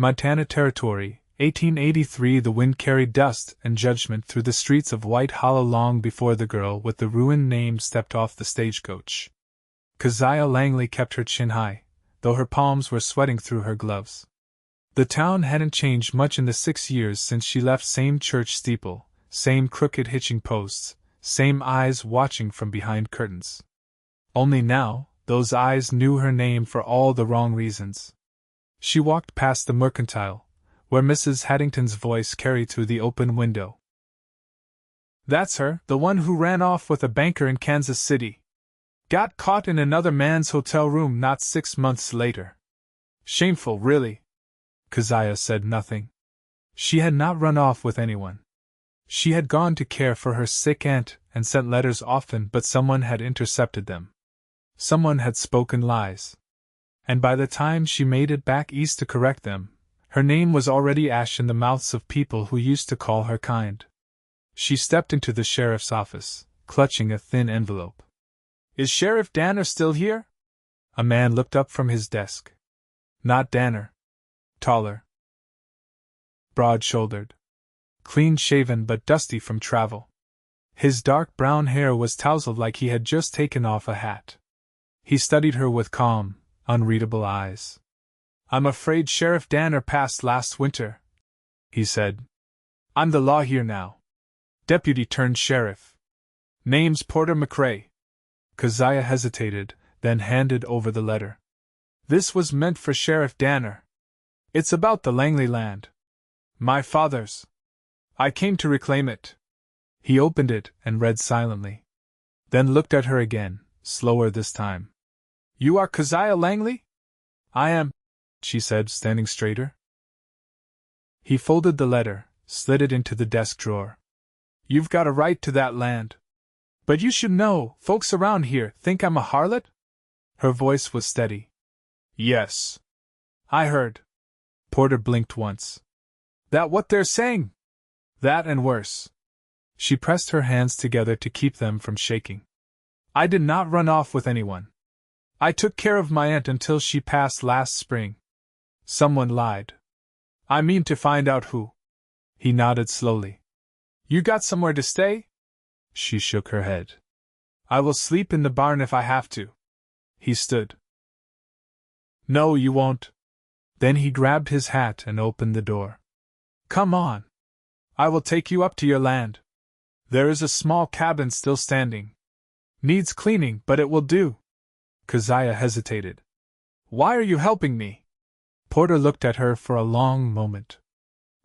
Montana Territory, 1883. The wind carried dust and judgment through the streets of White Hollow long before the girl with the ruined name stepped off the stagecoach. Keziah Langley kept her chin high, though her palms were sweating through her gloves. The town hadn't changed much in the 6 years since she left. Same church steeple, same crooked hitching posts, same eyes watching from behind curtains. Only now, those eyes knew her name for all the wrong reasons. She walked past the Mercantile, where Mrs. Haddington's voice carried through the open window. "That's her, the one who ran off with a banker in Kansas City. Got caught in another man's hotel room not 6 months later. Shameful, really." Keziah said nothing. She had not run off with anyone. She had gone to care for her sick aunt and sent letters often, but someone had intercepted them. Someone had spoken lies. And by the time she made it back east to correct them, her name was already ash in the mouths of people who used to call her kind. She stepped into the sheriff's office, clutching a thin envelope. "Is Sheriff Danner still here?" A man looked up from his desk. Not Danner. Taller. Broad-shouldered. Clean-shaven but dusty from travel. His dark brown hair was tousled like he had just taken off a hat. He studied her with calm, unreadable eyes. "I'm afraid Sheriff Danner passed last winter," he said. "I'm the law here now. Deputy turned sheriff. Name's Porter McCrae." Keziah hesitated, then handed over the letter. "This was meant for Sheriff Danner. It's about the Langley land. My father's. I came to reclaim it." He opened it and read silently. Then looked at her again, slower this time. "You are Keziah Langley?" "I am," she said, standing straighter. He folded the letter, slid it into the desk drawer. "You've got a right to that land. But you should know, folks around here think I'm a harlot?" Her voice was steady. "Yes. I heard." Porter blinked once. "That what they're saying?" "That and worse." She pressed her hands together to keep them from shaking. "I did not run off with anyone. I took care of my aunt until she passed last spring. Someone lied. I mean to find out who." He nodded slowly. "You got somewhere to stay?" She shook her head. "I will sleep in the barn if I have to." He stood. "No, you won't." Then he grabbed his hat and opened the door. "Come on. I will take you up to your land. There is a small cabin still standing. Needs cleaning, but it will do." Keziah hesitated. "Why are you helping me?" Porter looked at her for a long moment.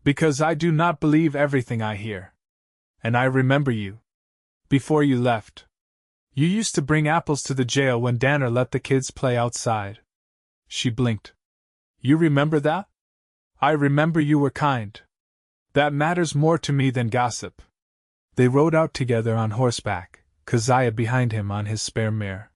"Because I do not believe everything I hear. And I remember you. Before you left. You used to bring apples to the jail when Danner let the kids play outside." She blinked. "You remember that?" "I remember you were kind. That matters more to me than gossip." They rode out together on horseback, Keziah behind him on his spare mare.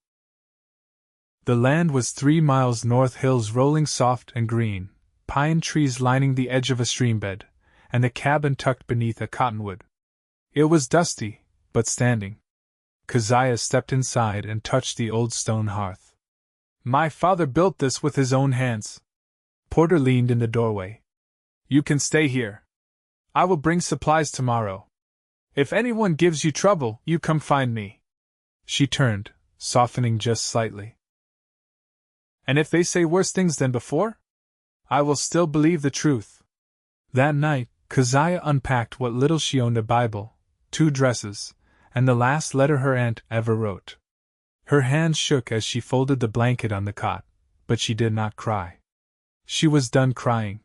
The land was 3 miles north, hills rolling soft and green, pine trees lining the edge of a streambed, and the cabin tucked beneath a cottonwood. It was dusty, but standing. Keziah stepped inside and touched the old stone hearth. "My father built this with his own hands." Porter leaned in the doorway. "You can stay here. I will bring supplies tomorrow. If anyone gives you trouble, you come find me." She turned, softening just slightly. "And if they say worse things than before? I will still believe the truth." That night, Keziah unpacked what little she owned: a Bible, 2 dresses, and the last letter her aunt ever wrote. Her hands shook as she folded the blanket on the cot, but she did not cry. She was done crying.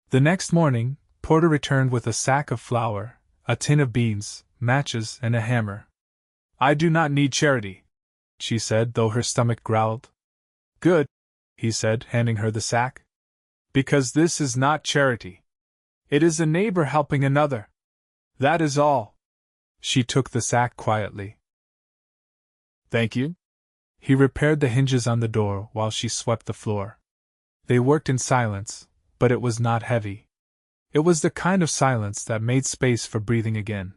The next morning, Porter returned with a sack of flour, a tin of beans, matches, and a hammer. "I do not need charity," she said, though her stomach growled. "Good," he said, handing her the sack. "Because this is not charity. It is a neighbor helping another. That is all." She took the sack quietly. "Thank you." He repaired the hinges on the door while she swept the floor. They worked in silence, but it was not heavy. It was the kind of silence that made space for breathing again.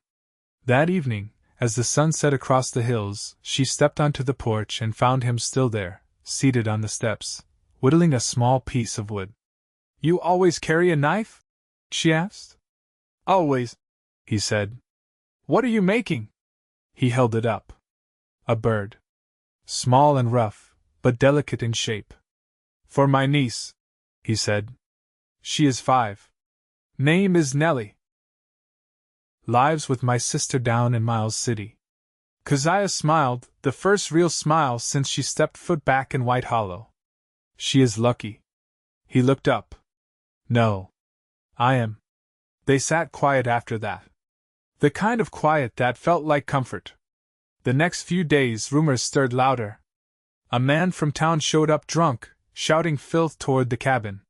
That evening, as the sun set across the hills, she stepped onto the porch and found him still there, seated on the steps, whittling a small piece of wood. You always carry a knife? She asked. Always, he said. What are you making? He held it up. A bird. Small and rough, but delicate in shape. For my niece, he said. She is 5. Name is Nellie. Lives with my sister down in Miles City. Keziah smiled, the first real smile since she stepped foot back in White Hollow. She is lucky. He looked up. No. I am. They sat quiet after that. The kind of quiet that felt like comfort. The next few days rumors stirred louder. A man from town showed up drunk, shouting filth toward the cabin.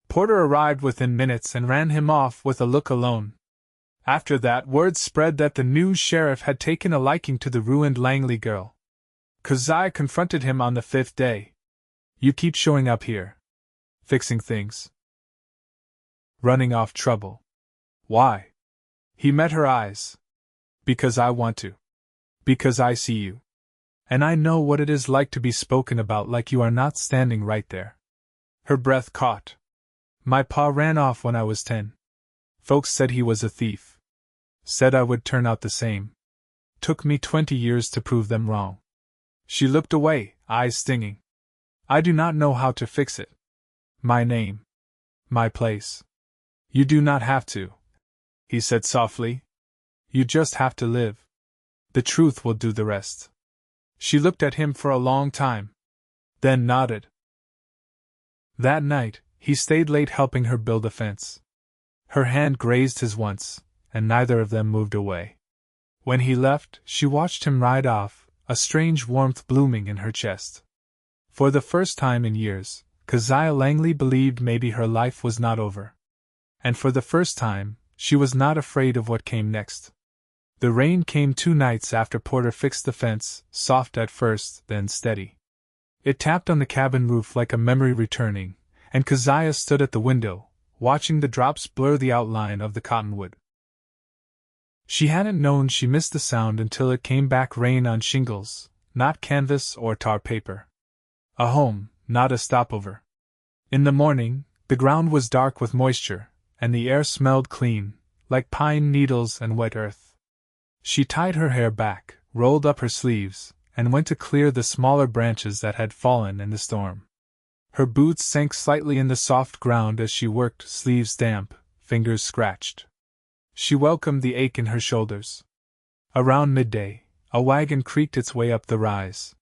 Porter arrived within minutes and ran him off with a look alone. After that, word spread that the new sheriff had taken a liking to the ruined Langley girl. Keziah confronted him on the 5th day. You keep showing up here. Fixing things. Running off trouble. Why? He met her eyes. Because I want to. Because I see you. And I know what it is like to be spoken about like you are not standing right there. Her breath caught. My pa ran off when I was 10. Folks said he was a thief. Said I would turn out the same. Took me 20 years to prove them wrong. She looked away, eyes stinging. I do not know how to fix it. My name. My place. You do not have to, he said softly. You just have to live. The truth will do the rest. She looked at him for a long time. Then nodded. That night, he stayed late helping her build a fence. Her hand grazed his once, and neither of them moved away. When he left, she watched him ride off, a strange warmth blooming in her chest. For the first time in years, Keziah Langley believed maybe her life was not over. And for the first time, she was not afraid of what came next. The rain came 2 nights after Porter fixed the fence, soft at first, then steady. It tapped on the cabin roof like a memory returning, and Keziah stood at the window, watching the drops blur the outline of the cottonwood. She hadn't known she missed the sound until it came back, rain on shingles, not canvas or tar paper. A home, not a stopover. In the morning, the ground was dark with moisture, and the air smelled clean, like pine needles and wet earth. She tied her hair back, rolled up her sleeves, and went to clear the smaller branches that had fallen in the storm. Her boots sank slightly in the soft ground as she worked, sleeves damp, fingers scratched. She welcomed the ache in her shoulders. Around midday, a wagon creaked its way up the rise.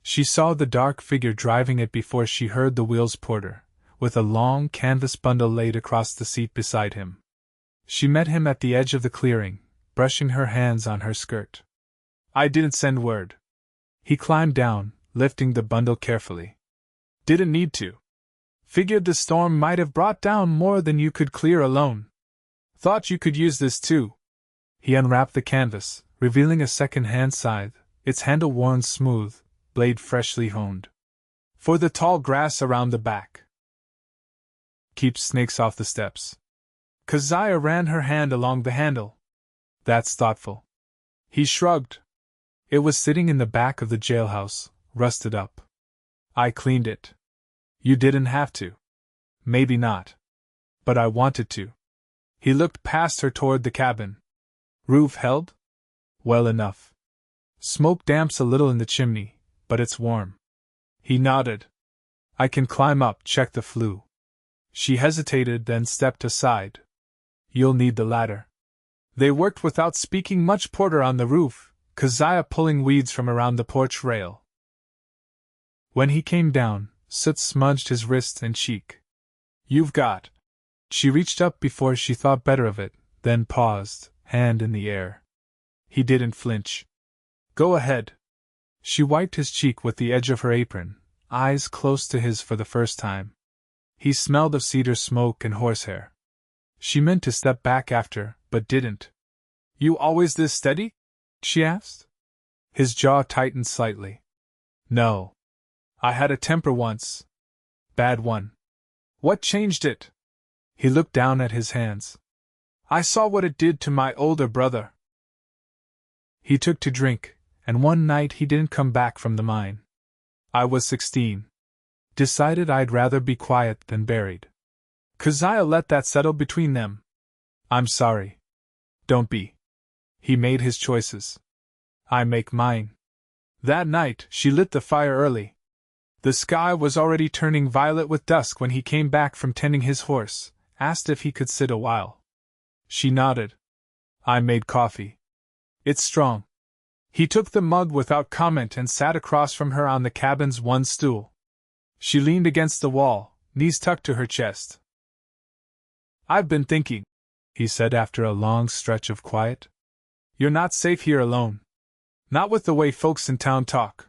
She saw the dark figure driving it before she heard the wheels. Porter, with a long canvas bundle laid across the seat beside him. She met him at the edge of the clearing, brushing her hands on her skirt. I didn't send word. He climbed down, lifting the bundle carefully. Didn't need to. Figured the storm might have brought down more than you could clear alone. Thought you could use this too. He unwrapped the canvas, revealing a second-hand scythe, its handle worn smooth, blade freshly honed. For the tall grass around the back. Keeps snakes off the steps. Keziah ran her hand along the handle. That's thoughtful. He shrugged. It was sitting in the back of the jailhouse, rusted up. I cleaned it. You didn't have to. Maybe not. But I wanted to. He looked past her toward the cabin. Roof held? Well enough. Smoke damps a little in the chimney, but it's warm. He nodded. I can climb up, check the flue. She hesitated, then stepped aside. You'll need the ladder. They worked without speaking much. Porter on the roof, Keziah pulling weeds from around the porch rail. When he came down, soot smudged his wrist and cheek. You've got. She reached up before she thought better of it, then paused, hand in the air. He didn't flinch. Go ahead. She wiped his cheek with the edge of her apron, eyes close to his for the first time. He smelled of cedar smoke and horsehair. She meant to step back after, but didn't. You always this steady? She asked. His jaw tightened slightly. No. I had a temper once. Bad one. What changed it? He looked down at his hands. I saw what it did to my older brother. He took to drink, and one night he didn't come back from the mine. I was 16. Decided I'd rather be quiet than buried. Keziah let that settle between them. I'm sorry. Don't be. He made his choices. I make mine. That night, she lit the fire early. The sky was already turning violet with dusk when he came back from tending his horse, asked if he could sit a while. She nodded. I made coffee. It's strong. He took the mug without comment and sat across from her on the cabin's one stool. She leaned against the wall, knees tucked to her chest. I've been thinking, he said after a long stretch of quiet. You're not safe here alone. Not with the way folks in town talk.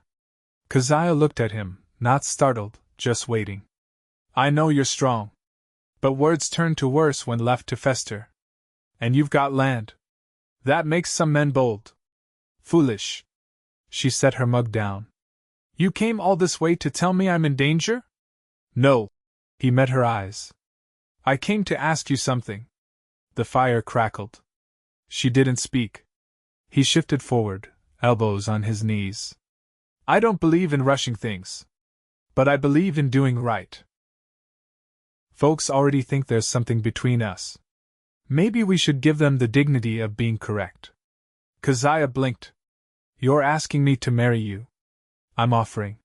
Keziah looked at him, not startled, just waiting. I know you're strong. But words turn to worse when left to fester. And you've got land. That makes some men bold. Foolish. She set her mug down. You came all this way to tell me I'm in danger? No. He met her eyes. I came to ask you something. The fire crackled. She didn't speak. He shifted forward, elbows on his knees. I don't believe in rushing things. But I believe in doing right. Folks already think there's something between us. Maybe we should give them the dignity of being correct. Keziah blinked. You're asking me to marry you. I'm offering.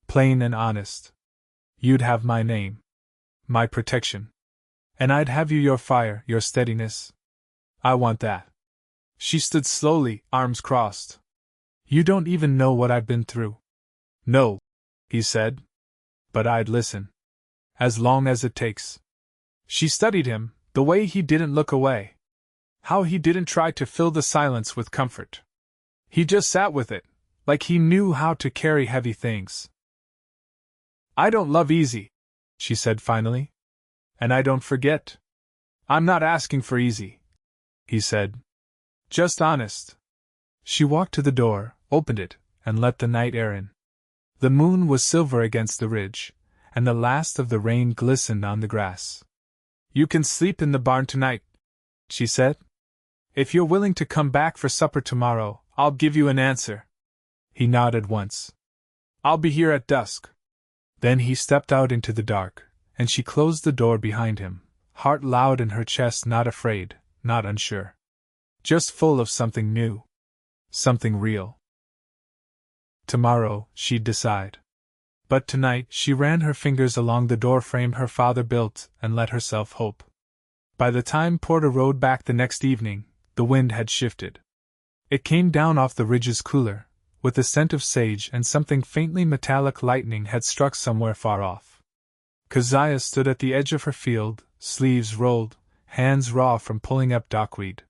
Plain and honest. You'd have my name. My protection. And I'd have you your fire, your steadiness. I want that. She stood slowly, arms crossed. You don't even know what I've been through. No, he said. But I'd listen. As long as it takes. She studied him, the way he didn't look away. How he didn't try to fill the silence with comfort. He just sat with it, like he knew how to carry heavy things. I don't love easy, she said finally. And I don't forget. I'm not asking for easy, he said. Just honest. She walked to the door, opened it, and let the night air in. The moon was silver against the ridge, and the last of the rain glistened on the grass. You can sleep in the barn tonight, she said. If you're willing to come back for supper tomorrow, I'll give you an answer. He nodded once. I'll be here at dusk. Then he stepped out into the dark, and she closed the door behind him, heart loud in her chest, not afraid, not unsure. Just full of something new. Something real. Tomorrow, she'd decide. But tonight she ran her fingers along the doorframe her father built and let herself hope. By the time Porter rode back the next evening, the wind had shifted. It came down off the ridges cooler, with the scent of sage, and something faintly metallic. Lightning had struck somewhere far off. Keziah stood at the edge of her field, sleeves rolled, hands raw from pulling up dockweed.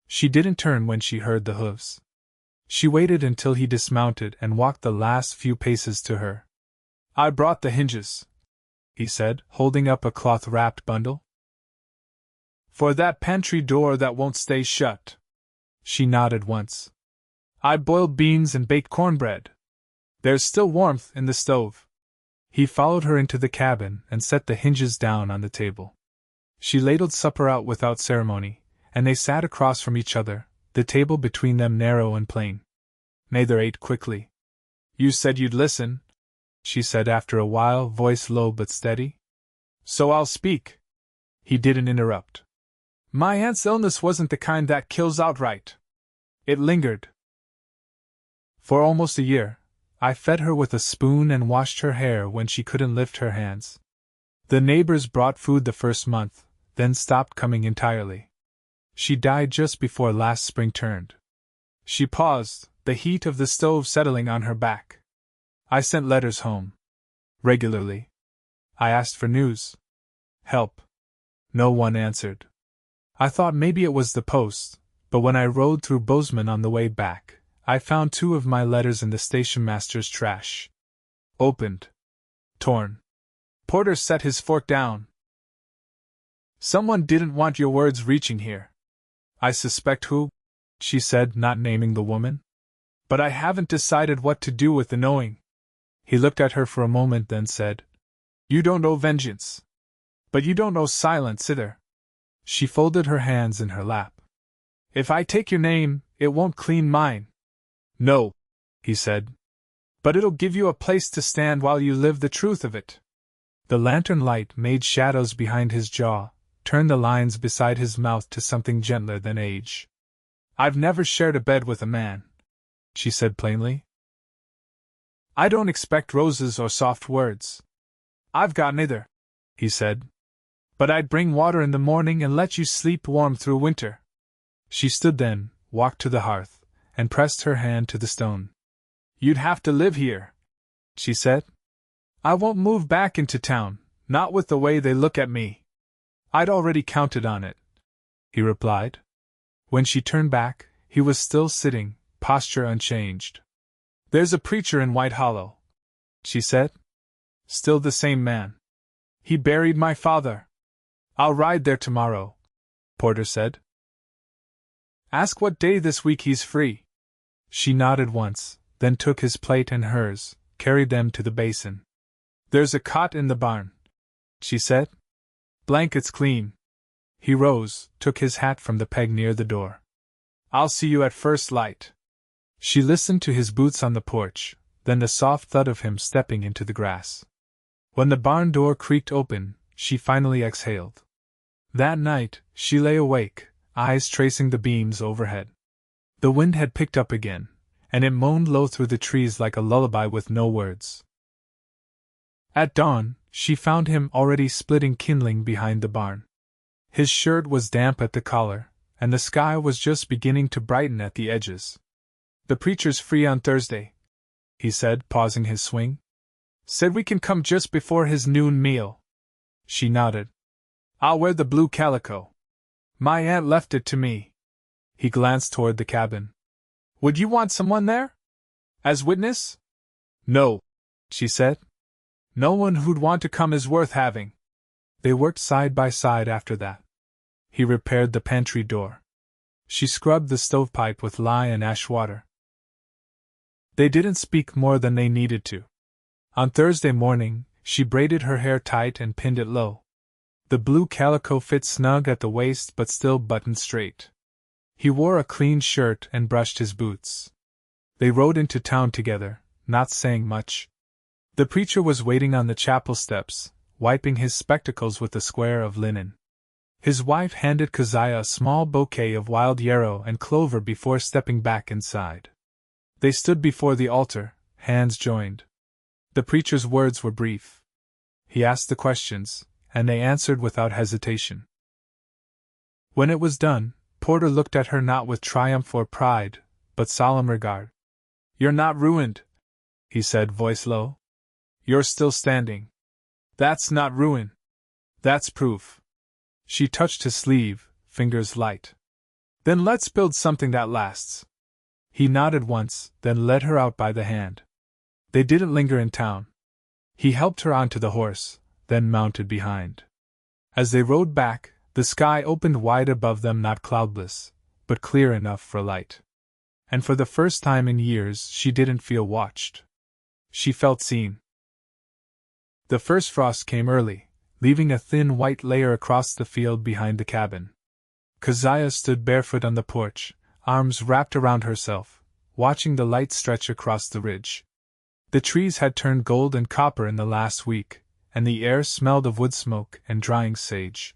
She didn't turn when she heard the hooves. She waited until he dismounted and walked the last few paces to her. I brought the hinges, he said, holding up a cloth-wrapped bundle. For that pantry door that won't stay shut. She nodded once. I boiled beans and baked cornbread. There's still warmth in the stove. He followed her into the cabin and set the hinges down on the table. She ladled supper out without ceremony, and they sat across from each other, the table between them narrow and plain. Neither ate quickly. You said you'd listen, she said after a while, voice low but steady. So I'll speak. He didn't interrupt. My aunt's illness wasn't the kind that kills outright. It lingered. For almost a year, I fed her with a spoon and washed her hair when she couldn't lift her hands. The neighbors brought food the first month, then stopped coming entirely. She died just before last spring turned. She paused, the heat of the stove settling on her back. I sent letters home. Regularly. I asked for news. Help. No one answered. I thought maybe it was the post, but when I rode through Bozeman on the way back, I found 2 of my letters in the station master's trash. Opened. Torn. Porter set his fork down. Someone didn't want your words reaching here. I suspect who, she said, not naming the woman. But I haven't decided what to do with the knowing. He looked at her for a moment, then said, You don't know vengeance. But you don't know silence either. She folded her hands in her lap. If I take your name, it won't clean mine. No, he said. But it'll give you a place to stand while you live the truth of it. The lantern light made shadows behind his jaw, turned the lines beside his mouth to something gentler than age. I've never shared a bed with a man, she said plainly. I don't expect roses or soft words. I've got neither, he said. But I'd bring water in the morning and let you sleep warm through winter. She stood then, walked to the hearth, and pressed her hand to the stone. You'd have to live here, she said. I won't move back into town, not with the way they look at me. I'd already counted on it, he replied. When she turned back, he was still sitting, posture unchanged. There's a preacher in White Hollow, she said. Still the same man. He buried my father. I'll ride there tomorrow, Porter said. Ask what day this week he's free. She nodded once, then took his plate and hers, carried them to the basin. There's a cot in the barn, she said. Blankets clean. He rose, took his hat from the peg near the door. I'll see you at first light. She listened to his boots on the porch, then the soft thud of him stepping into the grass. When the barn door creaked open, she finally exhaled. That night, she lay awake, eyes tracing the beams overhead. The wind had picked up again, and it moaned low through the trees like a lullaby with no words. At dawn, she found him already splitting kindling behind the barn. His shirt was damp at the collar, and the sky was just beginning to brighten at the edges. The preacher's free on Thursday, he said, pausing his swing. Said we can come just before his noon meal. She nodded. I'll wear the blue calico. My aunt left it to me. He glanced toward the cabin. Would you want someone there? As witness? No, she said. No one who'd want to come is worth having. They worked side by side after that. He repaired the pantry door. She scrubbed the stovepipe with lye and ash water. They didn't speak more than they needed to. On Thursday morning, she braided her hair tight and pinned it low. The blue calico fit snug at the waist but still buttoned straight. He wore a clean shirt and brushed his boots. They rode into town together, not saying much. The preacher was waiting on the chapel steps, wiping his spectacles with a square of linen. His wife handed Keziah a small bouquet of wild yarrow and clover before stepping back inside. They stood before the altar, hands joined. The preacher's words were brief. He asked the questions, and they answered without hesitation. When it was done, Porter looked at her not with triumph or pride, but solemn regard. You're not ruined, he said, voice low. You're still standing. That's not ruin. That's proof. She touched his sleeve, fingers light. Then let's build something that lasts. He nodded once, then led her out by the hand. They didn't linger in town. He helped her onto the horse, then mounted behind. As they rode back, the sky opened wide above them, not cloudless, but clear enough for light. And for the first time in years she didn't feel watched. She felt seen. The first frost came early, leaving a thin white layer across the field behind the cabin. Keziah stood barefoot on the porch, arms wrapped around herself, watching the light stretch across the ridge. The trees had turned gold and copper in the last week, and the air smelled of wood smoke and drying sage.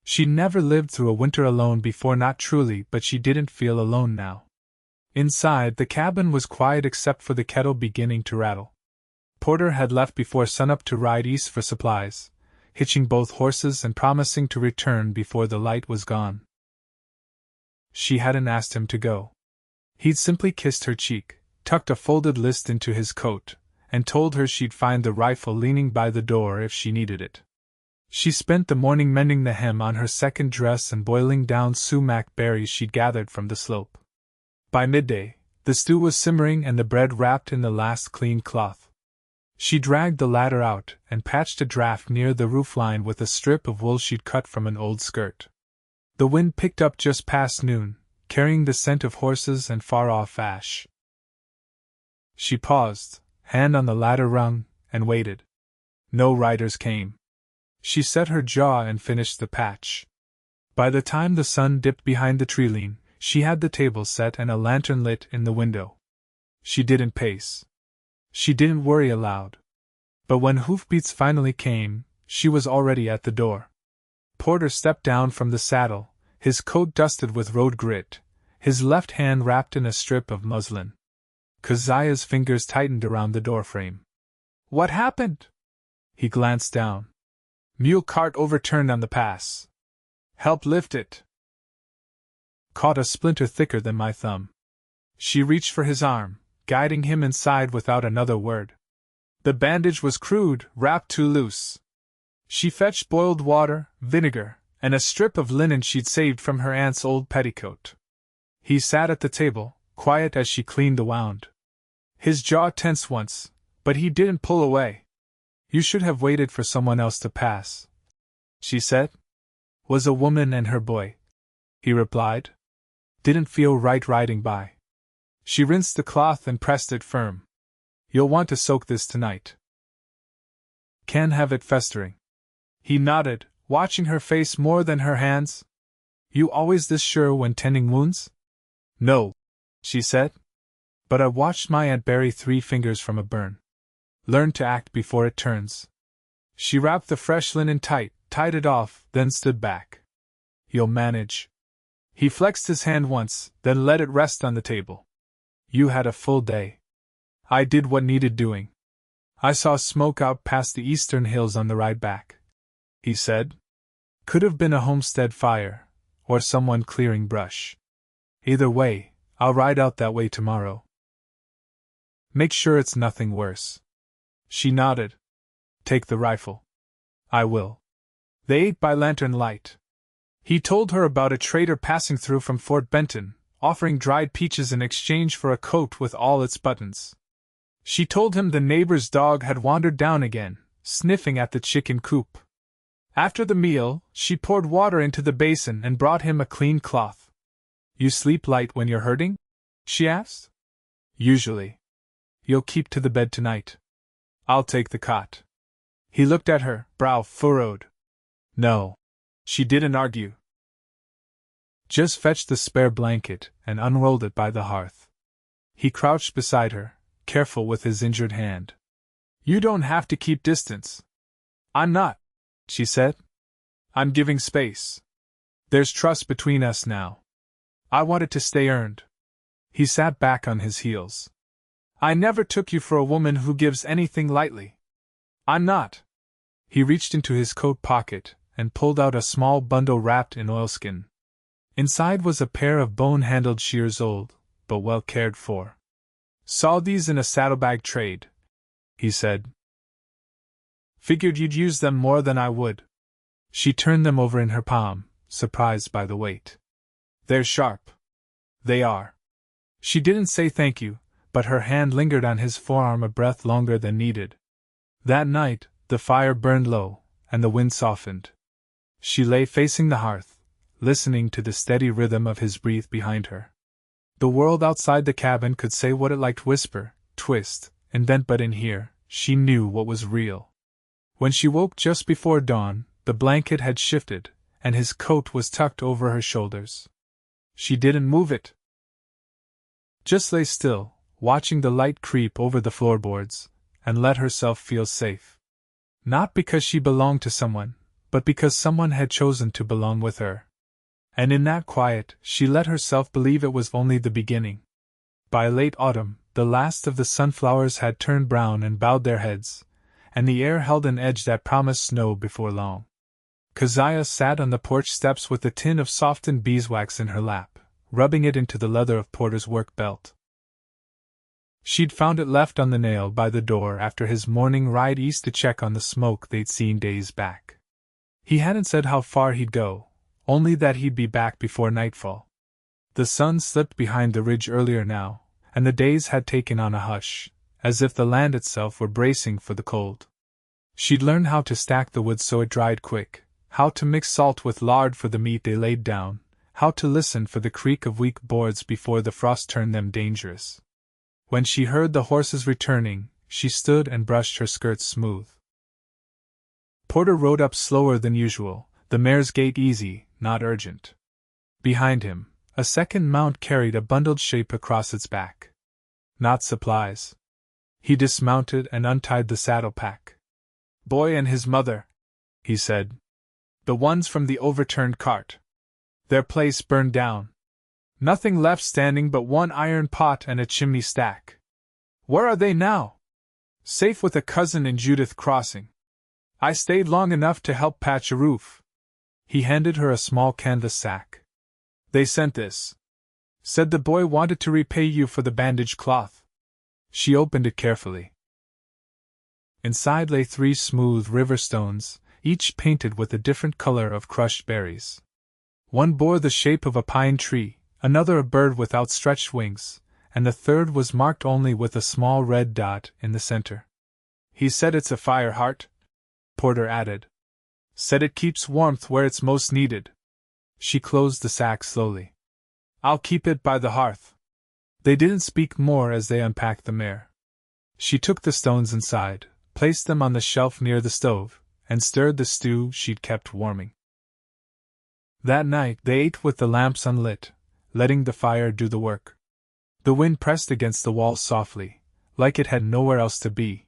She'd never lived through a winter alone before, not truly, but she didn't feel alone now. Inside, the cabin was quiet except for the kettle beginning to rattle. Porter had left before sunup to ride east for supplies, hitching both horses and promising to return before the light was gone. She hadn't asked him to go. He'd simply kissed her cheek, tucked a folded list into his coat, and told her she'd find the rifle leaning by the door if she needed it. She spent the morning mending the hem on her second dress and boiling down sumac berries she'd gathered from the slope. By midday, the stew was simmering and the bread wrapped in the last clean cloth. She dragged the ladder out and patched a draft near the roofline with a strip of wool she'd cut from an old skirt. The wind picked up just past noon, carrying the scent of horses and far-off ash. She paused, hand on the ladder rung, and waited. No riders came. She set her jaw and finished the patch. By the time the sun dipped behind the tree-line, she had the table set and a lantern lit in the window. She didn't pace. She didn't worry aloud. But when hoofbeats finally came, she was already at the door. Porter stepped down from the saddle, his coat dusted with road grit, his left hand wrapped in a strip of muslin. Keziah's fingers tightened around the doorframe. What happened? He glanced down. Mule cart overturned on the pass. Help lift it. Caught a splinter thicker than my thumb. She reached for his arm, guiding him inside without another word. The bandage was crude, wrapped too loose. She fetched boiled water, vinegar, and a strip of linen she'd saved from her aunt's old petticoat. He sat at the table, quiet as she cleaned the wound. His jaw tensed once, but he didn't pull away. You should have waited for someone else to pass, she said. Was a woman and her boy, he replied. Didn't feel right riding by. She rinsed the cloth and pressed it firm. You'll want to soak this tonight. Can't have it festering. He nodded, watching her face more than her hands. You always this sure when tending wounds? No, she said. But I watched my aunt bury 3 fingers from a burn. Learn to act before it turns. She wrapped the fresh linen tight, tied it off, then stood back. You'll manage. He flexed his hand once, then let it rest on the table. You had a full day. I did what needed doing. I saw smoke out past the eastern hills on the ride back, he said. Could have been a homestead fire, or someone clearing brush. Either way, I'll ride out that way tomorrow. Make sure it's nothing worse. She nodded. Take the rifle. I will. They ate by lantern light. He told her about a trader passing through from Fort Benton, offering dried peaches in exchange for a coat with all its buttons. She told him the neighbor's dog had wandered down again, sniffing at the chicken coop. After the meal, she poured water into the basin and brought him a clean cloth. You sleep light when you're hurting? She asked. Usually. You'll keep to the bed tonight. I'll take the cot. He looked at her, brow furrowed. No. She didn't argue. Just fetched the spare blanket and unrolled it by the hearth. He crouched beside her, careful with his injured hand. You don't have to keep distance. I'm not, she said. I'm giving space. There's trust between us now. I want it to stay earned. He sat back on his heels. I never took you for a woman who gives anything lightly. I'm not. He reached into his coat pocket and pulled out a small bundle wrapped in oilskin. Inside was a pair of bone-handled shears, old, but well cared for. Saw these in a saddlebag trade, he said. Figured you'd use them more than I would. She turned them over in her palm, surprised by the weight. They're sharp. They are. She didn't say thank you, but her hand lingered on his forearm a breath longer than needed. That night, the fire burned low, and the wind softened. She lay facing the hearth, listening to the steady rhythm of his breath behind her. The world outside the cabin could say what it liked, whisper, twist, invent, but in here, she knew what was real. When she woke just before dawn, the blanket had shifted, and his coat was tucked over her shoulders. She didn't move it. Just lay still, watching the light creep over the floorboards, and let herself feel safe. Not because she belonged to someone, but because someone had chosen to belong with her. And in that quiet, she let herself believe it was only the beginning. By late autumn, the last of the sunflowers had turned brown and bowed their heads, and the air held an edge that promised snow before long. Keziah sat on the porch steps with a tin of softened beeswax in her lap, rubbing it into the leather of Porter's work belt. She'd found it left on the nail by the door after his morning ride east to check on the smoke they'd seen days back. He hadn't said how far he'd go, only that he'd be back before nightfall. The sun slipped behind the ridge earlier now, and the days had taken on a hush, as if the land itself were bracing for the cold. She'd learned how to stack the wood so it dried quick, how to mix salt with lard for the meat they laid down, how to listen for the creak of weak boards before the frost turned them dangerous. When she heard the horses returning, she stood and brushed her skirts smooth. Porter rode up slower than usual, the mare's gait easy, not urgent. Behind him, a second mount carried a bundled shape across its back. Not supplies. He dismounted and untied the saddle pack. "Boy and his mother," he said. "The ones from the overturned cart. Their place burned down. Nothing left standing but one iron pot and a chimney stack. Where are they now?" "Safe with a cousin in Judith Crossing. I stayed long enough to help patch a roof." He handed her a small canvas sack. "They sent this. Said the boy wanted to repay you for the bandage cloth." She opened it carefully. Inside lay 3 smooth river stones, each painted with a different color of crushed berries. One bore the shape of a pine tree, another a bird with outstretched wings, and the third was marked only with a small red dot in the center. "He said it's a fire heart," Porter added. "Said it keeps warmth where it's most needed." She closed the sack slowly. "I'll keep it by the hearth." They didn't speak more as they unpacked the mare. She took the stones inside, placed them on the shelf near the stove, and stirred the stew she'd kept warming. That night they ate with the lamps unlit, letting the fire do the work. The wind pressed against the walls softly, like it had nowhere else to be.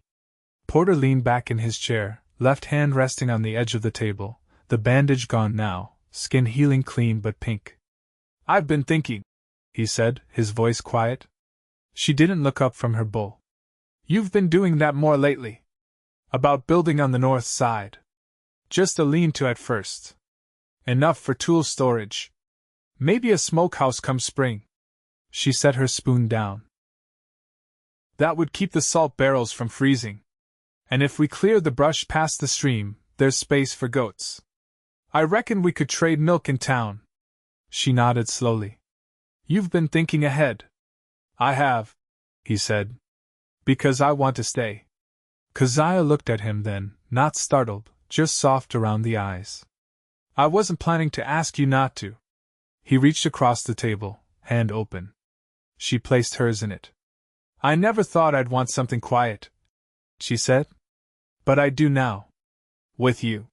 Porter leaned back in his chair, left hand resting on the edge of the table, the bandage gone now, skin healing clean but pink. "I've been thinking," he said, his voice quiet. She didn't look up from her bowl. "You've been doing that more lately. About building on the north side. Just a lean-to at first. Enough for tool storage. Maybe a smokehouse come spring." She set her spoon down. "That would keep the salt barrels from freezing. And if we clear the brush past the stream, there's space for goats. I reckon we could trade milk in town." She nodded slowly. "You've been thinking ahead." "I have," he said. "Because I want to stay." Keziah looked at him then, not startled, just soft around the eyes. "I wasn't planning to ask you not to." He reached across the table, hand open. She placed hers in it. "I never thought I'd want something quiet," she said. "But I do now. With you."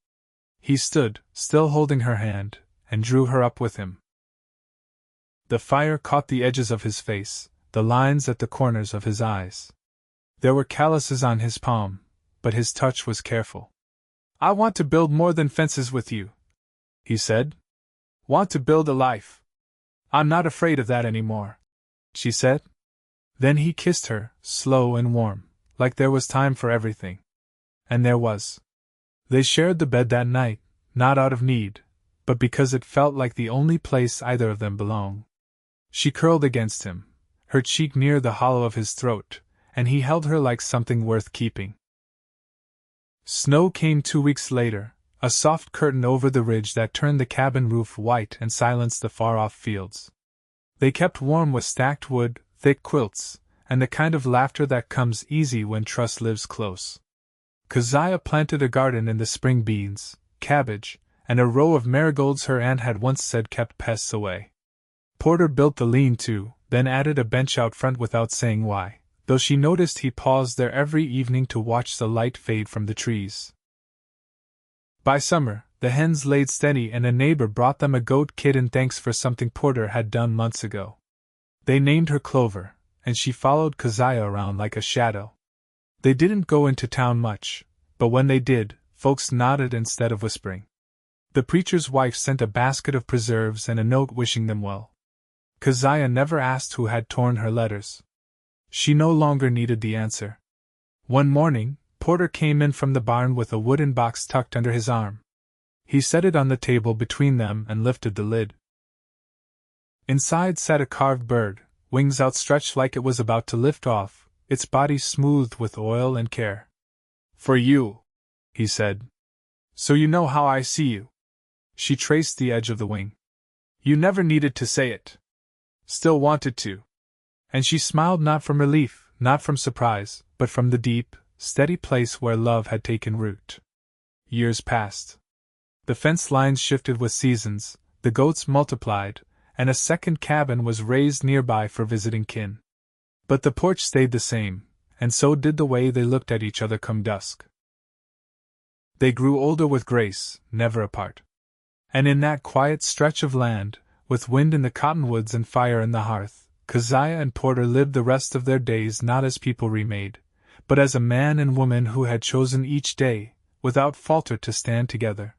He stood, still holding her hand, and drew her up with him. The fire caught the edges of his face, the lines at the corners of his eyes. There were calluses on his palm, but his touch was careful. "I want to build more than fences with you," he said. "Want to build a life. I'm not afraid of that anymore," she said. Then he kissed her, slow and warm, like there was time for everything. And there was. They shared the bed that night, not out of need, but because it felt like the only place either of them belonged. She curled against him, her cheek near the hollow of his throat, and he held her like something worth keeping. Snow came 2 weeks later, a soft curtain over the ridge that turned the cabin roof white and silenced the far-off fields. They kept warm with stacked wood, thick quilts, and the kind of laughter that comes easy when trust lives close. Keziah planted a garden in the spring beans, cabbage, and a row of marigolds her aunt had once said kept pests away. Porter built the lean-to, then added a bench out front without saying why, though she noticed he paused there every evening to watch the light fade from the trees. By summer, the hens laid steady and a neighbor brought them a goat kid in thanks for something Porter had done months ago. They named her Clover, and she followed Keziah around like a shadow. They didn't go into town much, but when they did, folks nodded instead of whispering. The preacher's wife sent a basket of preserves and a note wishing them well. Keziah never asked who had torn her letters. She no longer needed the answer. One morning, Porter came in from the barn with a wooden box tucked under his arm. He set it on the table between them and lifted the lid. Inside sat a carved bird, wings outstretched like it was about to lift off, its body smoothed with oil and care. "For you," he said. "So you know how I see you." She traced the edge of the wing. "You never needed to say it. Still wanted to." And she smiled not from relief, not from surprise, but from the deep, steady place where love had taken root. Years passed. The fence lines shifted with seasons, the goats multiplied, and a second cabin was raised nearby for visiting kin. But the porch stayed the same, and so did the way they looked at each other come dusk. They grew older with grace, never apart. And in that quiet stretch of land, with wind in the cottonwoods and fire in the hearth, Keziah and Porter lived the rest of their days not as people remade, but as a man and woman who had chosen each day, without falter, to stand together.